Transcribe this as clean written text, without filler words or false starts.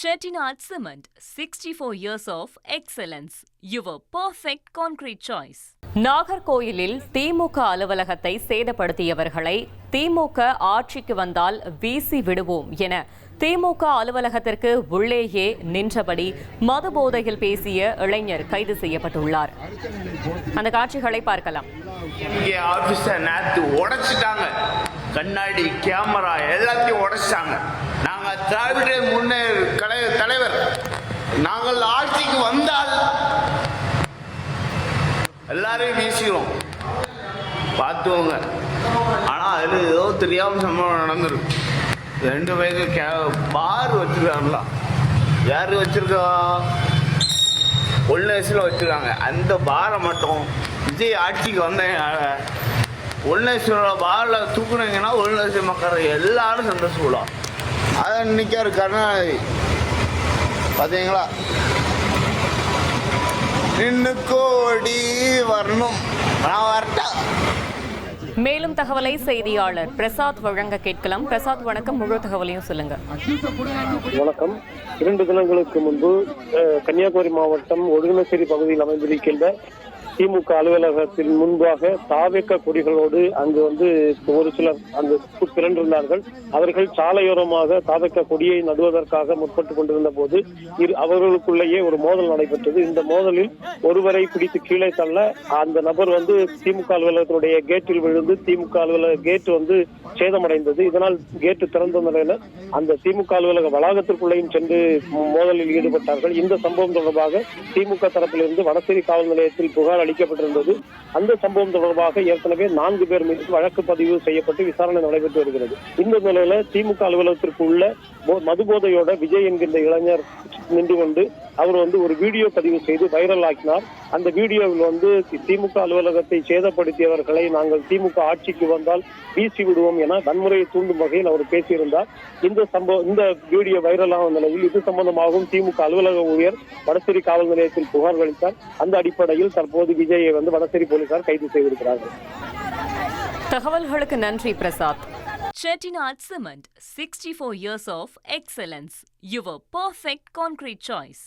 Chettinad Cement, 64 years of excellence. Your perfect concrete choice. நாகர்கோயிலில் திமுக அலுவலகத்தை சேதப்படுத்தியவர்களை திமுக ஆட்சிக்கு வந்தால் வீசி விடுவோம் என திமுக அலுவலகத்திற்கு உள்ளேயே நின்றபடி மது போதையில் பேசிய இளைஞர் கைது செய்யப்பட்டுள்ளார். அந்த காட்சிகளை பார்க்கலாம். கண்ணாடி, கேமரா எல்லாத்தையும் உடைச்சாங்க. நாங்கள் திராவிட முன்னேற்ற தலைவர், நாங்கள் ஆட்சிக்கு வந்தால் எல்லாரையும் வீசிடுவோம், பார்த்துவோங்க. ஆனால் அதில் ஏதோ தெரியாமல் சம்பவம் நடந்துருக்கு. 2 வயது பார் வச்சுருக்காங்களா, யார் வச்சுருக்கா? ஒன்னேஸில் வச்சுருக்காங்க. அந்த பாரை மட்டும் விஜய் ஆட்சிக்கு வந்தேன் ஒன்னேஸ்வரோட பாரில் தூக்குனீங்கன்னா ஒன்னேஸ்வர மக்கள் எல்லாரும் சந்தோஷப்படும். அதை நிற்காரு கருணாநிதி, பார்த்தீங்களா? நின்று கோடி வரணும், நான் வரட்டா. மேலும் தகவலை செய்தியாளர் பிரசாத் வழங்க கேட்கலாம். பிரசாத் வணக்கம், முழு தகவலையும் சொல்லுங்க. வணக்கம். 2 தினங்களுக்கு முன்பு கன்னியாகுமரி மாவட்டம் ஒடுங்கனேரி பகுதியில் அமைந்திருக்கின்ற திமுக அலுவலகத்தின் முன்பாக தாவேக்க கொடிகளோடு அங்கு ஒரு சிலர் அங்கு திரண்டிருந்தார்கள். அவர்கள் சாலையோரமாக தாவேக்க கொடியை நடுவதற்காக முற்பட்டுக் கொண்டிருந்த போது அவர்களுக்குள்ளேயே ஒரு மோதல் நடைபெற்றது. இந்த மோதலில் ஒருவரை பிடித்து கீழே தள்ள அந்த நபர் திமுக அலுவலகத்தினுடைய கேட்டில் விழுந்து திமுக அலுவலக கேட் சேதமடைந்தது. இதனால் கேட்டு திறந்த நிலையில அந்த திமுக அலுவலக வளாகத்திற்குள்ளேயும் சென்று மோதலில் ஈடுபட்டார்கள். இந்த சம்பவம் தொடர்பாக திமுக தரப்பிலிருந்து வடசேரி காவல் நிலையத்தில் புகார் அளிக்கப்பட்டிருந்தது. அந்த சம்பவம் தொடர்பாக ஏற்கனவே 4 பேர் மீது வழக்கு பதிவு செய்யப்பட்டு விசாரணை நடைபெற்று வருகிறது. இந்த நிலையில திமுக அலுவலகத்திற்கு உள்ள மதுபோதையோட விஜய் என்கின்ற இளைஞர் நின்று கொண்டு அவர் ஒரு வீடியோ பதிவு செய்து வைரல் ஆக்கினார். அந்த வீடியோவில் திமுக அலுவலகத்தை சேதப்படுத்தியவர்களை நாங்கள் திமுக ஆட்சிக்கு வந்தால் வீசி விடுவோம் என வன்முறையை தூண்டும் வகையில் அவர் பேசியிருந்தார். இந்த வீடியோ வைரலான நிலையில் இது சம்பந்தமாகவும் திமுக அலுவலக ஊழியர் வடசேரி காவல் நிலையத்தில் புகார் அளித்தார். அந்த அடிப்படையில் தற்போது விஜயை வடசேரி போலீசார் கைது செய்திருக்கிறார்கள். தகவல்களுக்கு நன்றி Prasad. Chettinad Cement, 64 years of excellence. Your perfect concrete choice.